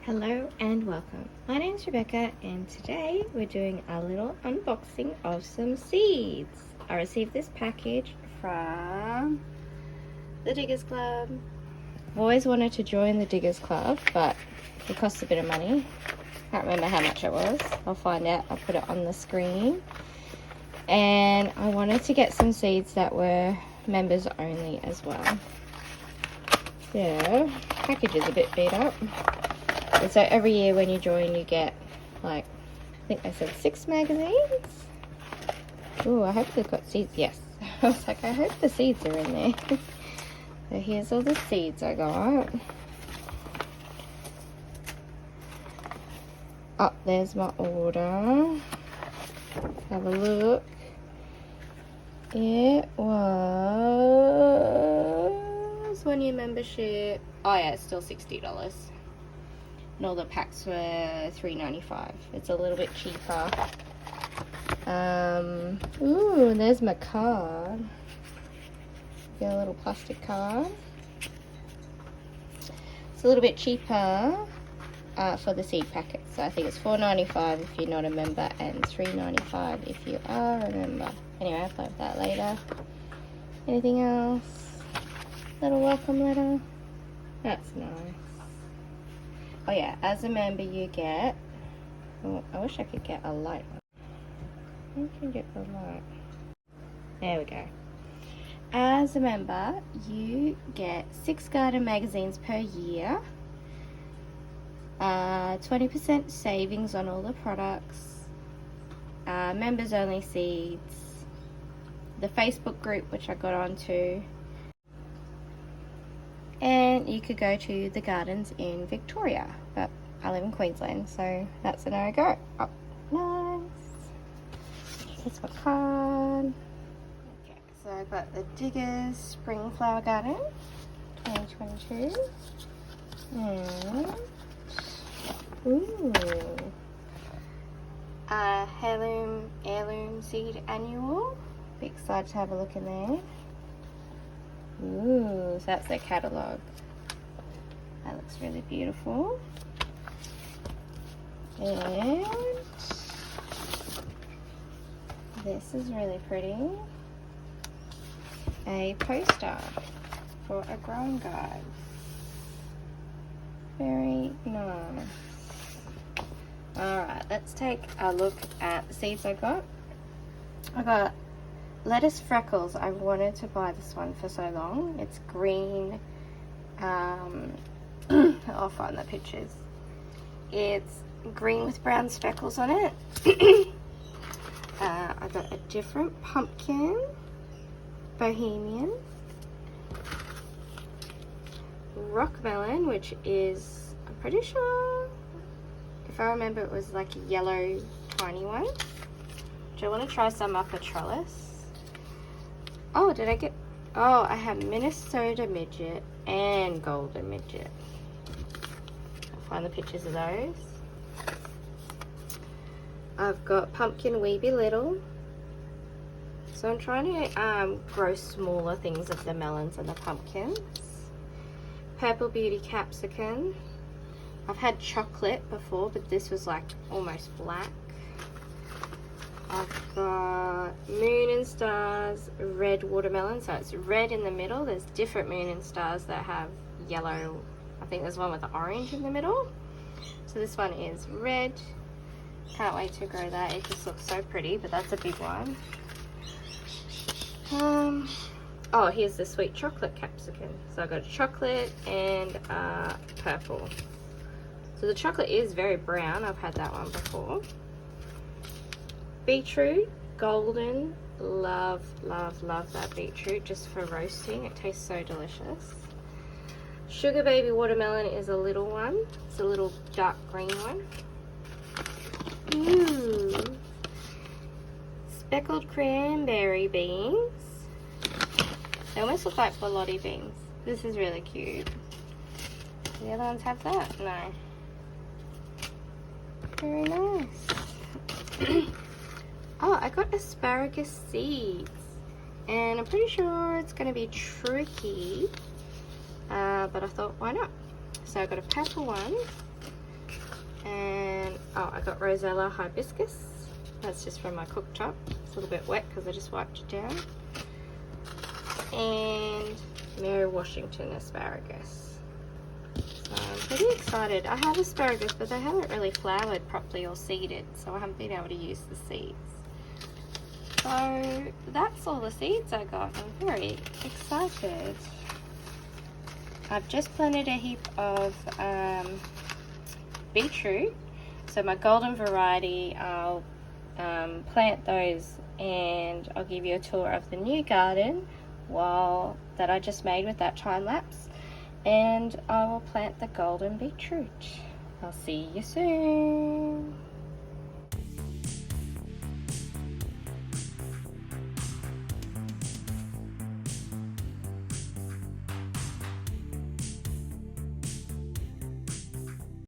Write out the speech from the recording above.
Hello and welcome. My name is Rebecca and today we're doing a little unboxing of some seeds. I received this package from the Diggers Club. I've always wanted to join the Diggers Club, but it costs a bit of money. Can't remember how much it was. I'll find out. I'll put it on the screen. And I wanted to get some seeds that were members only as well. So, package is a bit beat up. And so every year when you join, you get, like, I think I said 6 magazines. Oh, I hope they've got seeds. Yes. I was like, I hope the seeds are in there. So here's all the seeds I got. Oh, there's my order. Let's have a look. It was 1 year membership. Oh yeah, it's still $60. And all the packs were $3.95. It's a little bit cheaper. Ooh, there's my card. Get a little plastic card. It's a little bit cheaper for the seed packets. So I think it's $4.95 if you're not a member and $3.95 if you are a member. Anyway, I'll play with that later. Anything else? Little welcome letter. That's nice. Oh yeah, as a member you get, oh, I wish I could get a light one. You can get the light. There we go. As a member, you get 6 garden magazines per year, 20% savings on all the products, members only seeds, the Facebook group which I got onto, and you could go to the gardens in Victoria, but I live in Queensland, so that's a no-go. Oh, nice. Here's my card. Okay, so I've got the Diggers Spring Flower Garden 2022. And, ooh, heirloom seed annual. Be excited to have a look in there. Ooh, so that's their catalogue. That looks really beautiful. And this is really pretty. A poster for a growing guide. Very nice. Alright, let's take a look at the seeds I got. I got lettuce freckles. I've wanted to buy this one for so long. It's green. I'll find the pictures. It's green with brown speckles on it. I got a different pumpkin, bohemian, rock melon, which is, I'm pretty sure, if I remember, it was like a yellow tiny one. Do I want to try some up a trellis? Oh, did I get... Oh, I have Minnesota midget and golden midget. I'll find the pictures of those. I've got pumpkin weeby little. So I'm trying to grow smaller things of the melons and the pumpkins. Purple beauty capsicum. I've had chocolate before, but this was like almost black. I've got moon and stars, red watermelon. So it's red in the middle. There's different moon and stars that have yellow. I think there's one with the orange in the middle. So this one is red. Can't wait to grow that. It just looks so pretty, but that's a big one. Oh, here's the sweet chocolate capsicum. So I got a chocolate and purple. So the chocolate is very brown. I've had that one before. Beetroot, golden, love that beetroot just for roasting. It tastes so delicious. Sugar baby watermelon is a little one. It's a little dark green one. Ooh. Speckled cranberry beans. They almost look like borlotti beans. This is really cute. The other ones have that? No. Very nice. Oh, I got asparagus seeds, and I'm pretty sure it's going to be tricky, but I thought, why not? So I got a purple one, And oh, I got Rosella hibiscus. That's just from my cooktop. It's a little bit wet because I just wiped it down. And Mary Washington asparagus. So I'm pretty excited. I have asparagus, but they haven't really flowered properly or seeded, so I haven't been able to use the seeds. So that's all the seeds I got. I'm very excited. I've just planted a heap of beetroot. So my golden variety, I'll plant those and I'll give you a tour of the new garden that I just made with that time lapse, and I will plant the golden beetroot. I'll see you soon.